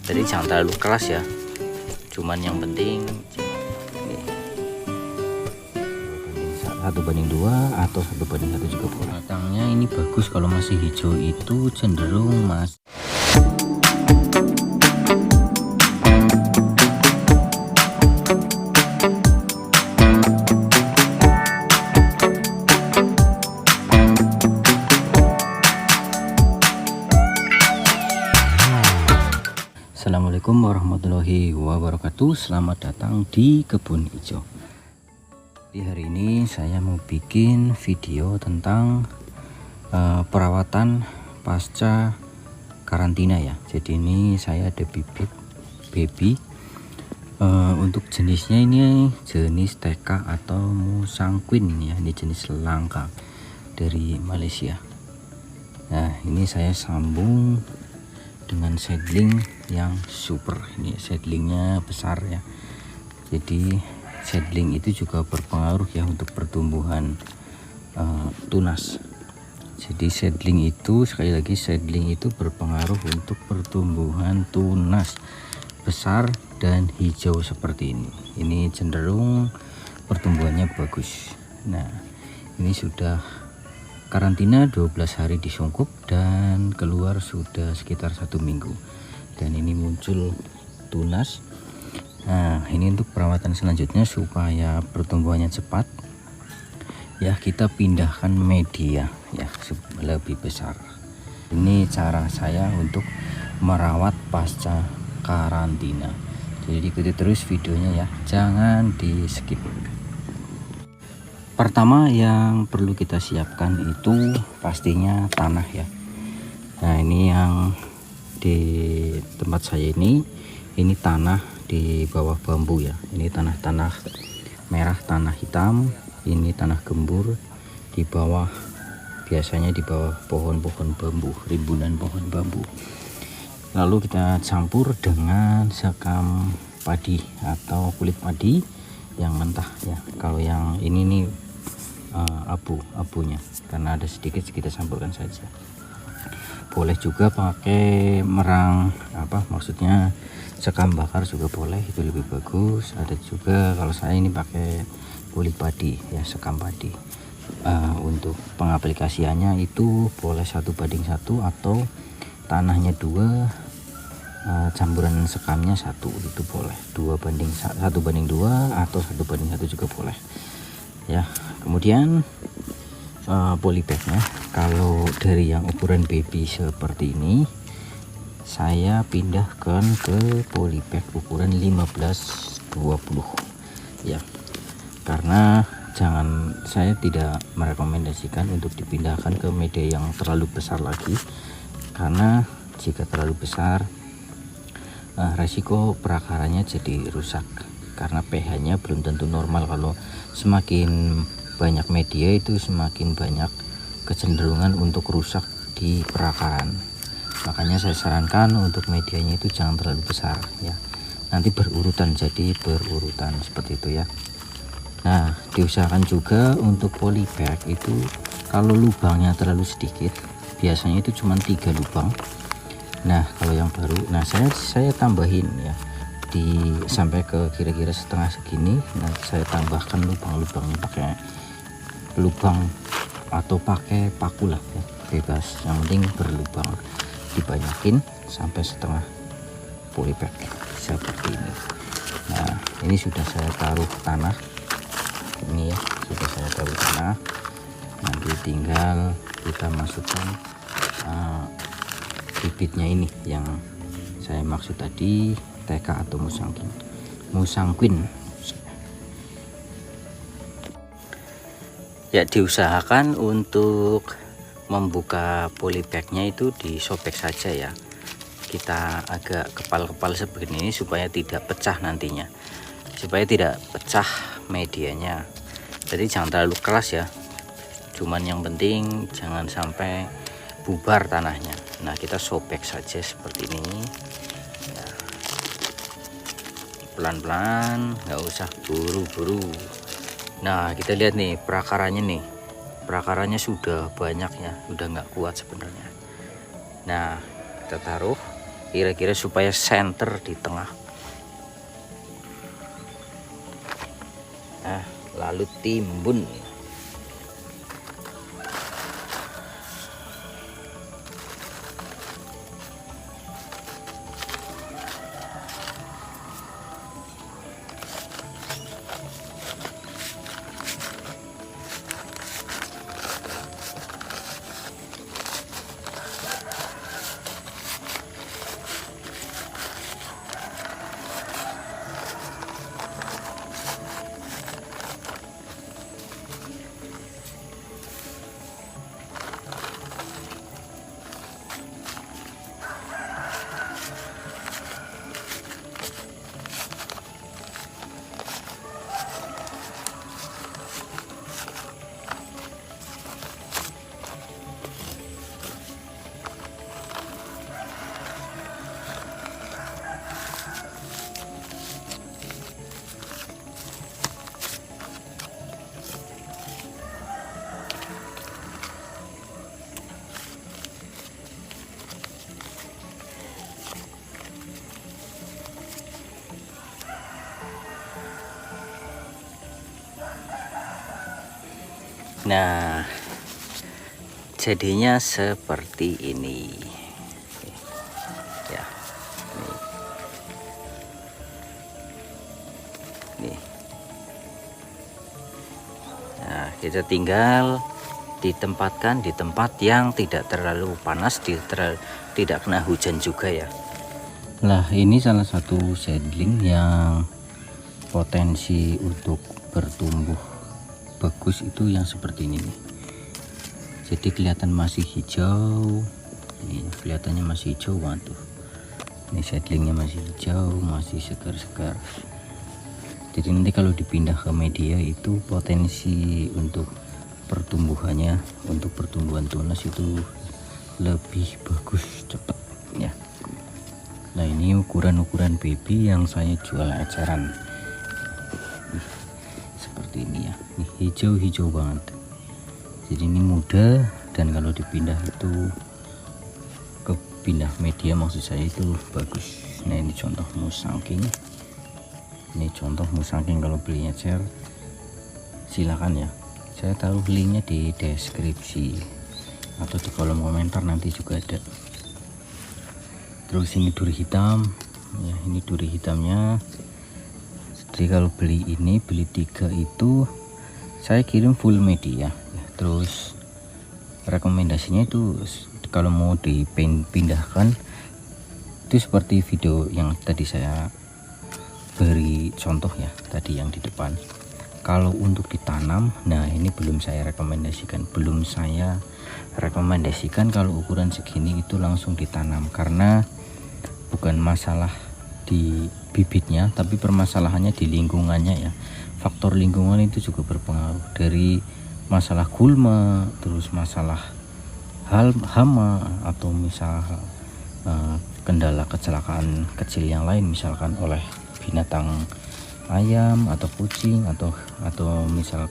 Jadi jangan terlalu keras ya, cuman yang penting ini 1:2 atau 1:1 juga boleh. Batangnya ini bagus, kalau masih hijau itu cenderung mas. Assalamualaikum warahmatullahi wabarakatuh. Selamat datang di Kebun Hijau. Di hari ini saya mau bikin video tentang perawatan pasca karantina ya. Jadi ini saya ada bibit baby. Untuk jenisnya ini jenis TK atau Musang Queen ya. Ini jenis langka dari Malaysia. Nah ini saya sambung dengan seedling yang super. Ini seedlingnya besar ya, jadi seedling itu juga berpengaruh ya untuk pertumbuhan tunas. Jadi seedling itu, sekali lagi, seedling itu berpengaruh untuk pertumbuhan tunas besar dan hijau seperti ini. Ini cenderung pertumbuhannya bagus. Nah ini sudah karantina 12 hari di sungkup dan keluar sudah sekitar 1 minggu, dan ini muncul tunas. Nah ini untuk perawatan selanjutnya supaya pertumbuhannya cepat ya, kita pindahkan media ya lebih besar. Ini cara saya untuk merawat pasca karantina, jadi ikuti terus videonya ya, jangan di skip. Pertama yang perlu kita siapkan itu pastinya tanah ya. Nah ini yang di tempat saya ini tanah di bawah bambu ya. Ini tanah merah, tanah hitam, ini tanah gembur, di bawah biasanya di bawah pohon-pohon bambu, rimbunan pohon bambu. Lalu kita campur dengan sekam padi atau kulit padi yang mentah ya. Kalau yang ini nih abunya, karena ada sedikit kita campurkan saja. Boleh juga pakai merang, maksudnya sekam bakar juga boleh, itu lebih bagus. Ada juga, kalau saya ini pakai kulit padi ya, sekam padi. Untuk pengaplikasiannya itu boleh 1:1 atau tanahnya 2, campuran sekamnya 1, itu boleh 1:2 atau 1:1 juga boleh ya. Kemudian polybagnya, kalau dari yang ukuran baby seperti ini saya pindahkan ke polybag ukuran 15-20 ya, karena saya tidak merekomendasikan untuk dipindahkan ke media yang terlalu besar lagi, karena jika terlalu besar resiko perakarannya jadi rusak, karena pH nya belum tentu normal. Kalau semakin banyak media itu semakin banyak kecenderungan untuk rusak di perakaran. Makanya saya sarankan untuk medianya itu jangan terlalu besar ya, nanti berurutan, jadi berurutan seperti itu ya. Nah diusahakan juga untuk polybag itu kalau lubangnya terlalu sedikit, biasanya itu cuma 3 lubang. Nah kalau yang baru, nah saya tambahin ya, sampai ke kira-kira setengah segini. Nanti saya tambahkan lubang-lubangnya pakai lubang atau pakai paku lah ya, bebas, yang penting berlubang, dibanyakin sampai setengah polybag seperti ini. Nah ini sudah saya taruh tanah, ini ya, sudah saya taruh tanah. Nanti tinggal kita masukkan bibitnya ini yang saya maksud tadi, TK atau Musang Queen ya. Diusahakan untuk membuka polybagnya itu disobek saja ya, kita agak kepal-kepal seperti ini supaya tidak pecah nantinya, supaya tidak pecah medianya. Jadi jangan terlalu keras ya, cuman yang penting jangan sampai bubar tanahnya. Nah kita sobek saja seperti ini ya, pelan-pelan, nggak usah buru-buru. Nah kita lihat nih perakarannya sudah banyak ya, udah nggak kuat sebenarnya. Nah kita taruh kira-kira supaya center di tengah. Nah, lalu timbun. Nah, jadinya seperti ini ya. Nih. Nah, kita tinggal ditempatkan di tempat yang tidak terlalu panas, tidak kena hujan juga ya. Nah, ini salah satu seedling yang potensi untuk bertumbuh bagus itu yang seperti ini nih. Jadi kelihatan masih hijau, ini kelihatannya masih hijau. Waduh, ini seedlingnya masih hijau, masih segar-segar. Jadi nanti kalau dipindah ke media itu potensi untuk pertumbuhannya, untuk pertumbuhan tunas itu lebih bagus, cepat ya. Nah, ini ukuran baby yang saya jual eceran seperti ini ya. Ini hijau-hijau banget. Jadi ini muda, dan kalau dipindah itu ke pindah media maksud saya itu bagus. Nah, ini contoh musangking. Ini contoh musangking, kalau beli ecer silakan ya. Saya taruh linknya di deskripsi atau di kolom komentar nanti juga ada. Terus ini duri hitam ya, ini duri hitamnya. Jadi kalau beli 3 itu saya kirim full media ya. Terus rekomendasinya itu kalau mau dipindahkan itu seperti video yang tadi saya beri contoh ya, tadi yang di depan. Kalau untuk ditanam, nah ini belum saya rekomendasikan kalau ukuran segini itu langsung ditanam, karena bukan masalah di bibitnya, tapi permasalahannya di lingkungannya ya. Faktor lingkungan itu juga berpengaruh, dari masalah gulma, terus masalah hama, atau misal kendala kecelakaan kecil yang lain, misalkan oleh binatang ayam atau kucing, atau misal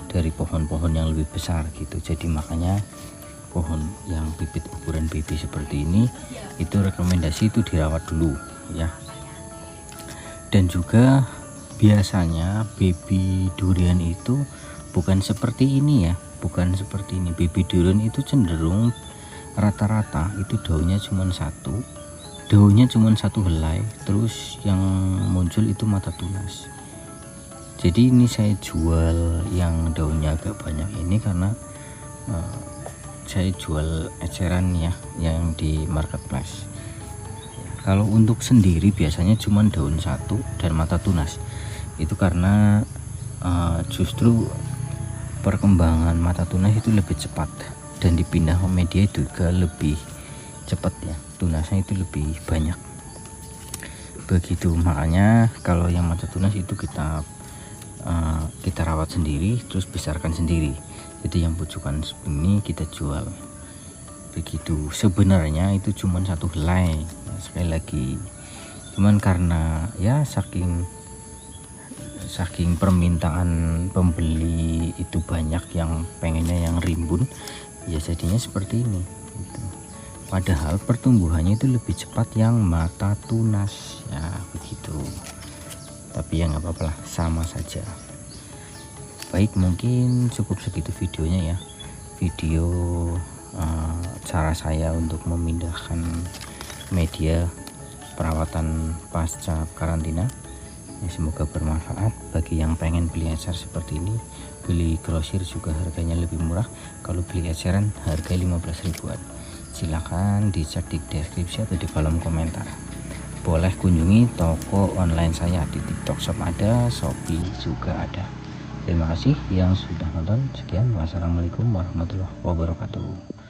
dari pohon-pohon yang lebih besar gitu. Jadi makanya pohon yang bibit ukuran baby seperti ini itu rekomendasi itu dirawat dulu ya. Dan juga biasanya baby durian itu bukan seperti ini ya, bukan seperti ini. Baby durian itu cenderung rata-rata itu daunnya cuma satu helai, terus yang muncul itu mata tunas. Jadi ini saya jual yang daunnya agak banyak ini karena saya jual eceran ya, yang di marketplace. Kalau untuk sendiri biasanya cuma daun satu dan mata tunas. Itu karena justru perkembangan mata tunas itu lebih cepat, dan dipindah ke media juga lebih cepat ya, tunasnya itu lebih banyak begitu. Makanya kalau yang mata tunas itu kita rawat sendiri, terus besarkan sendiri. Jadi yang pucukan ini kita jual begitu. Sebenarnya itu cuma satu helai ya, sekali lagi, cuman karena ya saking permintaan pembeli itu banyak yang pengennya yang rimbun ya, jadinya seperti ini gitu. padahal pertumbuhannya itu lebih cepat yang mata tunas ya begitu. Tapi ya nggak apa-apa lah, sama saja. Baik, mungkin cukup segitu videonya ya, video cara saya untuk memindahkan media perawatan pasca karantina ya, semoga bermanfaat bagi yang pengen beli ecer seperti ini. Beli grosir juga harganya lebih murah, kalau beli eceran harga 15 ribuan. Silahkan dicek di deskripsi atau di kolom komentar. Boleh kunjungi toko online saya, di TikTok Shop ada, Shopee juga ada. Terima kasih yang sudah nonton. Sekian, wassalamualaikum warahmatullahi wabarakatuh.